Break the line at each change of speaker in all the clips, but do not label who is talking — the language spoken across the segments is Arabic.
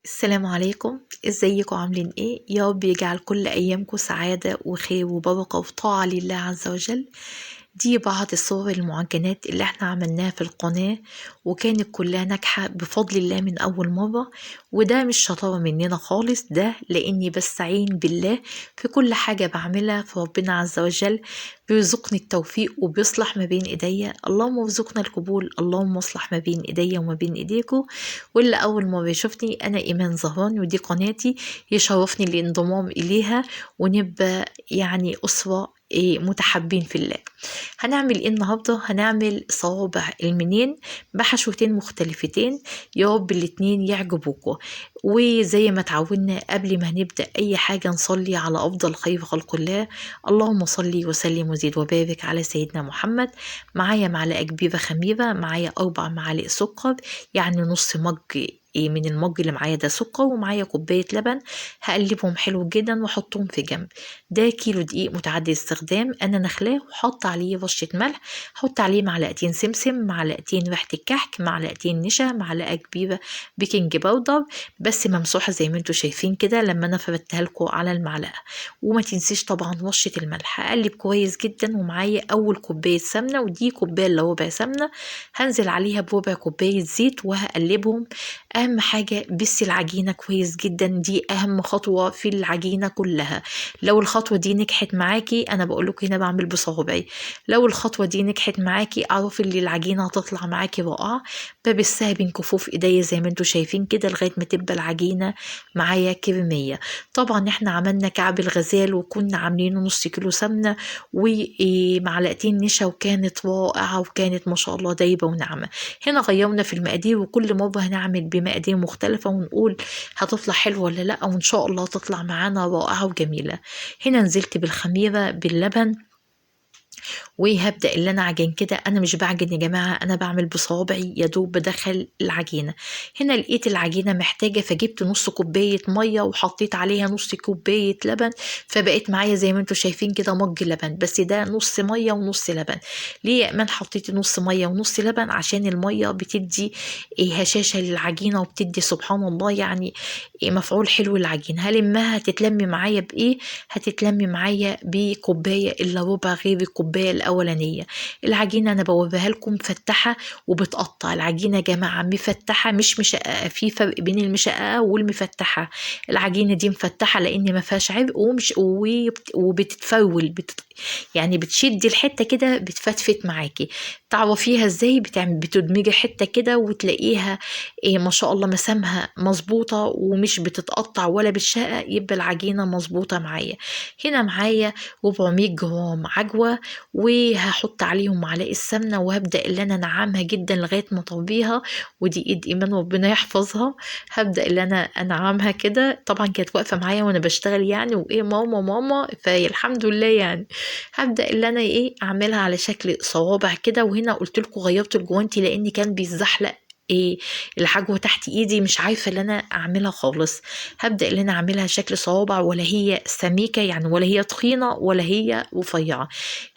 السلام عليكم. ازيكم عاملين ايه؟ يا رب يجعل كل ايامكم سعادة وخير وبركة وطاعة لله عز وجل. دي بعض الصور المعجنات اللي احنا عملناها في القناة، وكانت كلها ناجحة بفضل الله من اول مرة. وده مش شطارة مننا خالص، ده لاني بستعين بالله في كل حاجة بعملها، فربنا عز وجل بيرزقني التوفيق وبيصلح ما بين ايديا. اللهم ارزقنا القبول، اللهم اصلح ما بين ايديا وما بين ايديكم. واللي أول مرة يشوفني، أنا إيمان زهران، ودي قناتي. يشرفني الانضمام إليها، ونبقى يعني أسرة متحابين في الله. هنعمل ايه النهاردة؟ هنعمل صوابع المنين بحشوتين مختلفتين، يا رب الاتنين يعجبوكوا. وزي ما تعودنا قبل ما هنبدأ أي حاجة نصلي على أفضل خير خلق الله. اللهم صلي وسلم وزيد وبارك على سيدنا محمد. معايا معلقة كبيرة خميرة، معايا 4 معالق سكر، يعني نص مج من المج اللي معايا ده سكر، ومعايا كوباية لبن. هقلبهم حلو جدا واحطهم في جنب. ده كيلو دقيق متعدد استخدام، انا نخلاه وحط عليه رشة ملح. حط عليه معلقتين سمسم، معلقتين ريحة الكحك، معلقتين نشا، معلقة كبيرة بيكنج باودر بس ممسوحة زي ما انتوا شايفين كده لما انا فردتها لكم على المعلقة. وما تنسيش طبعا رشة الملح. هقلب كويس جدا، ومعايا اول كوباية سمنة، ودي كوباية الا ربع سمنة. هنزل عليها بربع كوباية زيت وهقلبهم. اهم حاجة بس العجينة كويس جدا، دي اهم خطوة في العجينة كلها. لو الخطوة دي نجحت معاكي، انا بقولك هنا بعمل بصوابعي، لو الخطوة دي نجحت معاكي اعرفي ان العجينة هتطلع معاكي رائعة. ببسها بين كفوف ايديا زي ما انتوا شايفين كده لغاية ما تبقى العجينة معايا كريمية. طبعا احنا عملنا كعب الغزال، وكنا عاملينه نص كيلو سمنة ومعلقتين نشا، وكانت رائعة وكانت ما شاء الله دايبة وناعمة. هنا غيرنا في المقادير، وكل مرة هنعمل بمقادير مختلفة ونقول هتطلع حلوة ولا لا، وان شاء الله تطلع معانا رائعة وجميلة. هنا نزلت بالخميرة باللبن، وهبدأ اللي انا عجن كده. انا مش بعجن يا جماعة، انا بعمل بصوابعي يا دوب بدخل العجينة. هنا لقيت العجينة محتاجة، فجبت نص كوباية مية وحطيت عليها نص كوباية لبن، فبقيت معايا زي ما انتوا شايفين كده مج لبن، بس ده نص مية ونص لبن. ليه يا امان حطيت نص مية ونص لبن؟ عشان المية بتدي هشاشة للعجينة، وبتدي سبحان الله يعني مفعول حلو للعجينة. هلمها هتتلمي معايا بايه؟ هتتلمي معايا بكوباية الا ربع غير الكوباية الاولانية. العجينة انا بوريها لكم مفتحة وبتقطع. العجينة يا جماعة مفتحة مش مشققة، في فرق بين المشققة والمفتحة. العجينة دي مفتحة لان ما فيهاش عبء، وبتتفول يعني بتشدي الحتة كده بتفتفت معاكي. تعرفيها ازاي؟ بتدمجي حتة كده وتلاقيها ما شاء الله مسامها مظبوطة ومش بتتقطع ولا بالشقة، يبقى العجينة مظبوطة معايا. هنا معايا 400 جرام عجوة، وهحط عليهم معلقة سمنة، وهبدأ اللي انا انعمها جدا لغاية ما اطربيها. ودي ايد ايمان ربنا يحفظها. هبدأ اللي انا انعمها كده. طبعا كانت واقفة معايا وانا بشتغل يعني، وايه ماما ماما، فالحمد لله يعني. هبدأ اللي انا اعملها على شكل صوابع كده. وهنا قلت لكم غيرت الجوانتي لان كان بيزحلق العجوة تحت ايدي، مش عارفة اللي انا اعملها خالص. هبدأ اللي انا اعملها شكل صوابع، ولا هي سميكة يعني، ولا هي تخينة، ولا هي رفيعة.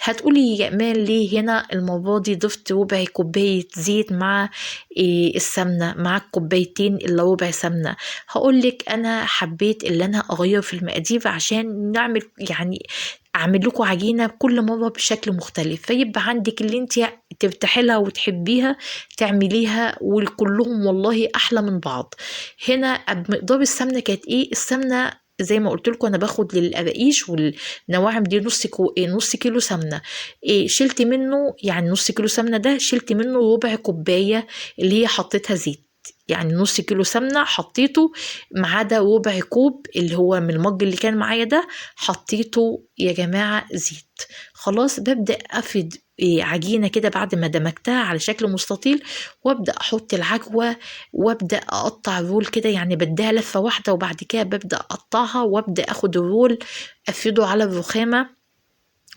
هتقولي يا امان ليه هنا المرة دي ضفت ربع كوباية زيت مع السمنة، مع الكوبايتين الا ربع سمنة؟ هقولك انا حبيت اللي انا اغير في المقادير عشان نعمل يعني اعمل لكم عجينة كل مرة بشكل مختلف، فيبقى عندك اللي انت ترتاحي لها وتحبيها تعمليها، وكلهم والله احلى من بعض. هنا مقدار السمنه كانت السمنه زي ما قلت لكم انا باخد للقراقيش والنواعم دي نص كيلو سمنه. شلت منه يعني نص كيلو سمنه ده شلت منه ربع كوبايه اللي هي حطيتها زيت. يعني نص كيلو سمنة حطيته، ما عدا ربع كوب اللي هو من المج اللي كان معايا ده حطيته يا جماعة زيت. خلاص ببدأ أفرد عجينة كده بعد ما دمجتها على شكل مستطيل، وابدأ احط العجوة، وابدأ اقطع الرول كده، يعني بديها لفة واحدة وبعد كده ببدأ اقطعها، وابدأ اخد الرول افرده على الرخامة،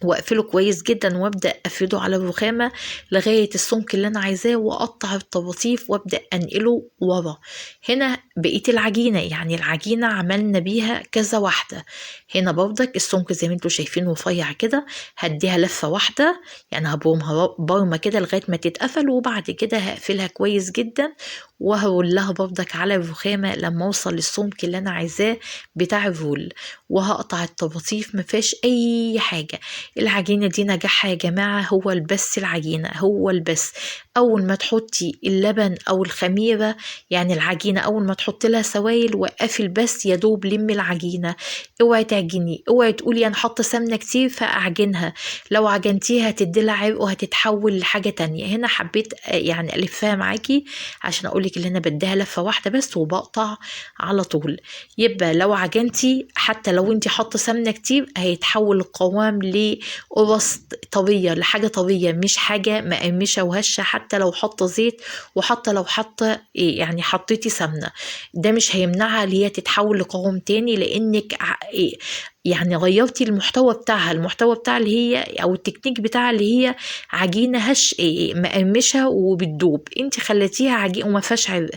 واقفله كويس جدا وابدا افرده على الرخامه لغايه السمك اللي انا عايزاه، واقطع الطراطيف وابدا انقله ورا. هنا بقيه العجينه، يعني العجينه عملنا بيها كذا واحده. هنا برضك السمك زي ما انتوا شايفين رفيع كده، هديها لفه واحده، يعني هبرمها برمه كده لغايه ما تتقفل، وبعد كده هقفلها كويس جدا وهرولها برضك على الرخامه لما اوصل للسمك اللي انا عايزاه بتاع الرول. وهقطع الطراطيف مفيهاش اي حاجه. العجينة دي نجاحها يا جماعة هو البس، العجينة هو البس. أول ما تحطي اللبن أو الخميرة، يعني العجينة أول ما تحطي لها سوائل وقفي البس، يا دوب لمي العجينة. اوعي تعجني، اوعي تقولي أنا حاطة سمنة كتير فأعجنها، لو عجنتيها هتدي لها عرق وهتتحول لحاجة تانية. هنا حبيت يعني ألفها معاكي عشان أقولك اللي أنا بديها لفة واحدة بس وبقطع على طول. يبقى لو عجنتي حتى لو انتي حاطة سمنة كتير هيتحول القوام قرص طرية لحاجة طرية، مش حاجة مقرمشة وهشة. حتى لو حاطة زيت وحتى لو حاطة يعني حطيتي سمنة، ده مش هيمنعها اللي هي تتحول لقوام تاني، لانك يعني غيرتي المحتوى بتاعها، المحتوى بتاع اللي هي او التكنيك بتاع اللي هي عجينة هش مقرمشة وبتدوب، انت خلتيها عجينة وما فيهاش عرق.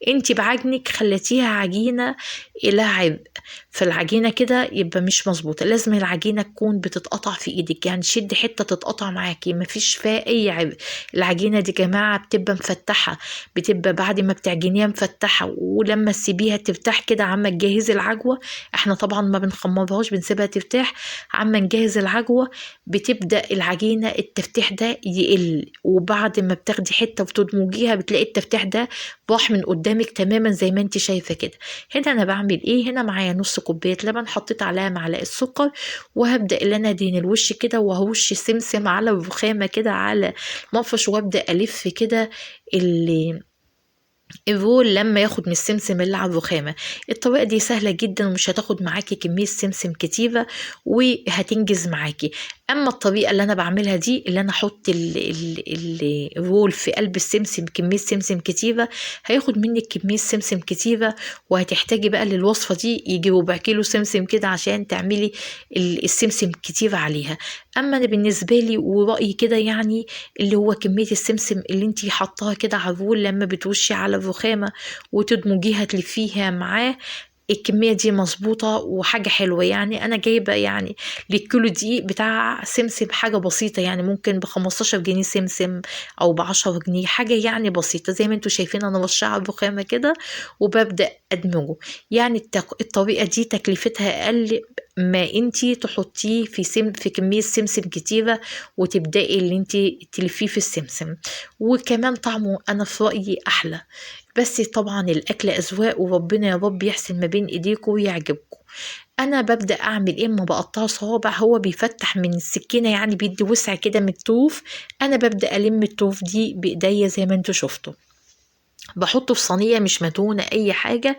انت بعجنك خلتيها عجينة الى عرق، فالعجينة كده يبقى مش مظبوطة. لازم العجينة تكون بتتقطع في ايدك، يعني شد حتة تتقطع معاكي مفيش فيها اي عرق. العجينة دي جماعة بتبقى مفتحة، بتبقى بعد ما بتعجنيها مفتحة، ولما تسيبيها ترتاح كده عما تجهزي العجوة. احنا طبعا ما بنخمرهاش، بنسيبها ترتاح عما نجهز العجوة. بتبدأ العجينة التفتيح ده يقل، وبعد ما بتاخدي حتة وتدمجيها بتلاقي التفتيح ده راح من قدامك تماما زي ما انت شايفة كده. هنا انا بعمل ايه؟ هنا معايا نص كوباية لبن، حطيت عليها معلقة سكر، وهبدأ اللي انا ادهن الوش كده وهوش سمسم على الرخامة كده على مفرش، وابدأ الف كده الرول لما ياخد من السمسم اللي على الرخامة. الطريقة دي سهلة جدا ومش هتاخد معاكي كمية سمسم كتيرة وهتنجز معاكي. اما الطريقة اللي انا بعملها دي اللي انا احط الرول في قلب السمسم كمية سمسم كتيرة، هياخد منك كمية سمسم كتيرة، وهتحتاجي بقى للوصفة دي يجي ربع كيلو سمسم كده عشان تعملي السمسم كتير عليها. اما انا بالنسبة لي ورأيي كده، يعني اللي هو كمية السمسم اللي انتي حطاها كده على الرول لما بتوشي على الرخامة وتدمجيها تلفيها معاه، الكمية دي مظبوطة وحاجة حلوة. يعني أنا جايبة يعني للكيلو دي بتاع سمسم حاجة بسيطة، يعني ممكن ب15 جنيه سمسم أو ب10 جنيه، حاجة يعني بسيطة. زي ما انتوا شايفين أنا رشاها الرخامة كده وببدأ أدمجه. يعني الطريقة دي تكلفتها أقل ما انتي تحطيه في كمية سمسم كتيرة وتبدأي اللي انتي تلفيه في السمسم، وكمان طعمه أنا في رأيي أحلى. بس طبعا الأكل أذواق، وربنا يا رب يحسن ما بين إيديكم ويعجبكم. أنا ببدأ أعمل إيه؟ ما بقطعه صوابع، هو بيفتح من السكينة يعني بيدي وسع كده من الطوف. أنا ببدأ ألم الطوف دي بإيديا زي ما انتوا شفتوا، بحطه في صينية مش مدهونة أي حاجة،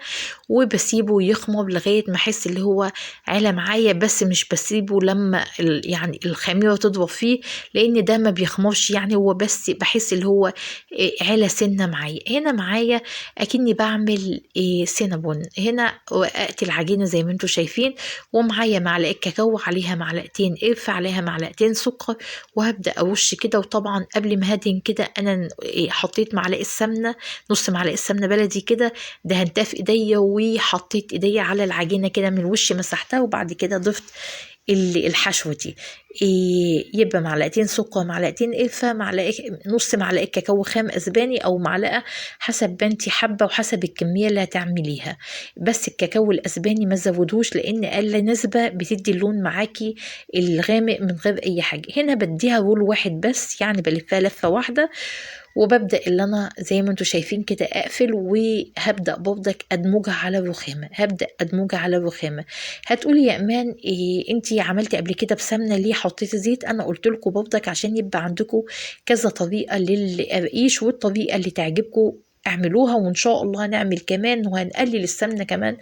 وبسيبه يخمر لغاية ما أحس اللي هو علا معايا. بس مش بسيبه لما يعني الخميرة تضرب فيه، لأن ده ما بيخمرش، يعني هو بس بحس اللي هو علا سنة معايا. هنا معايا أكني بعمل سينابون. هنا رققت العجينة زي ما انتوا شايفين، ومعايا معلقة كاكاو، عليها معلقتين قرفة، عليها معلقتين سكر، وهبدأ أرش كده. وطبعا قبل ما هدهن كده أنا حطيت معلقة سمنة، نص معلقه سمنه بلدي كده، دهنتها في ايديا وحطيت ايديا على العجينه كده من وش مسحتها، وبعد كده ضفت الحشوه دي. يبقى معلقتين سكر، معلقتين قرفه، نص معلقه كاكاو خام اسباني او معلقه حسب ما انتي حابه وحسب الكميه اللي هتعمليها. بس الكاكاو الاسباني ما زودوش لان اقل نسبه بتدي اللون معاكي الغامق من غير اي حاجه. هنا بديها رول واحد بس، يعني بلفها لفه واحده، وببدأ اللي انا زي ما انتوا شايفين كده اقفل، وهبدأ برضك ادمجها على الرخامة. هبدأ ادمجها على الرخامة. هتقولي يا امان إيه انتي عملتي قبل كده بسمنة ليه حطيتي زيت؟ انا قلت لكم برضك عشان يبقى عندكم كذا طريقة للقرقيش، والطريقة اللي تعجبكم اعملوها، وان شاء الله هنعمل كمان وهنقلل السمنة كمان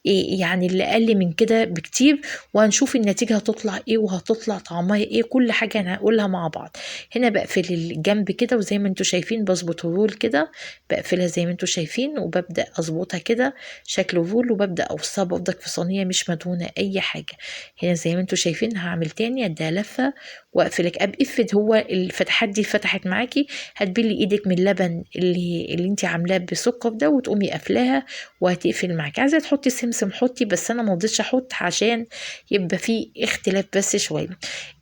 يعني اللي اقل من كده بكتير، وهنشوف النتيجة هتطلع ايه وهتطلع طعمها ايه، كل حاجة هنقولها مع بعض. هنا بقفل الجنب كده، وزي ما انتوا شايفين بظبط الرول كده، بقفلها زي ما انتوا شايفين، وببدأ اظبطها كده شكل رول، وببدأ اوصلها برضك في صينية مش مدهونة اي حاجة. هنا زي ما انتوا شايفين هعمل تاني، اديها لفة واقفلك. افرض هو الفتحات دي فتحت معاكي، هتبلي ايدك من اللبن اللي انت عاملاه بسكر ده، وتقومي قافلاها وهتقفل معاكي. عايزه تحطي سمسم حطي، بس انا ما رضيتش احط عشان يبقى فيه اختلاف بس شويه.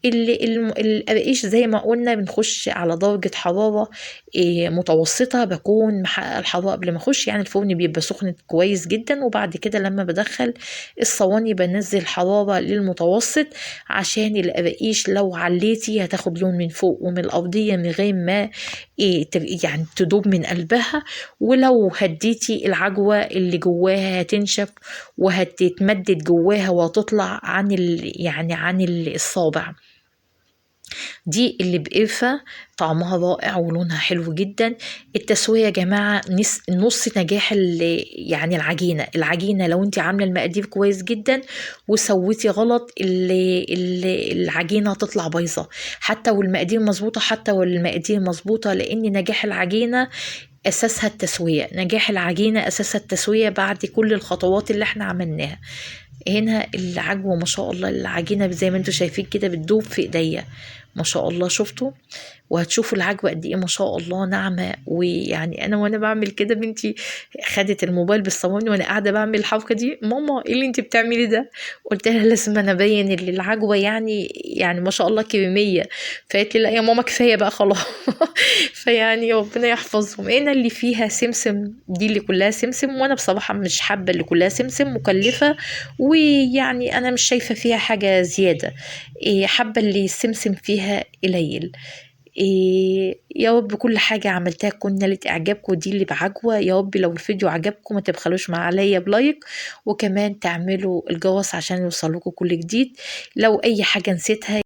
القراقيش زي ما قلنا بنخش على درجه حراره متوسطه، بكون محققه الحراره قبل ما اخش، يعني الفرن بيبقى سخن كويس جدا، وبعد كده لما بدخل الصواني بنزل حراره للمتوسط، عشان القراقيش لو عليتي هتاخد لون من فوق ومن الارضيه من غير ما يعني تدوب من قلبها، ولو هديتي العجوة اللي جواها هتنشف وهتتمدد جواها وهتطلع عن يعني عن الصابع. دي اللي بقرفة طعمها رائع ولونها حلو جدا. التسوية يا جماعة نص نجاح يعني العجينة لو انت عاملة المقادير كويس جدا وسويتي غلط العجينة هتطلع بايظة، حتى والمقادير مظبوطة، لان نجاح العجينة اساسها التسوية. نجاح العجينة اساسها التسوية بعد كل الخطوات اللي احنا عملناها. هنا العجوة ما شاء الله، العجينة زي ما انتوا شايفين كده بتدوب في ايديا ما شاء الله، شفتوا؟ وهتشوفوا العجوة قد ايه ما شاء الله ناعمة. ويعني انا وانا بعمل كده بنتي خدت الموبايل بالصواني وانا قاعدة بعمل الحركة دي، ماما ايه اللي انت بتعملي ده؟ قلت لها لازم انا ابين ان العجوة يعني ما شاء الله كريمية. فقالت لي لا يا ماما كفاية بقى خلاص. فيعني ربنا يحفظهم. هنا اللي فيها سمسم دي اللي كلها سمسم، وانا بصراحة مش حابة اللي كلها سمسم، مكلفة، ويعني انا مش شايفة فيها حاجة زيادة. حابة اللي السمسم فيها قليل. يا رب كل حاجة عملتها تكون نالت إعجابكم، دي اللي بعجوة. يا رب لو الفيديو عجبكم ما تبخلوش مع عليا بلايك، وكمان تعملوا الجرس عشان يوصلكوا كل جديد. لو أي حاجة نسيتها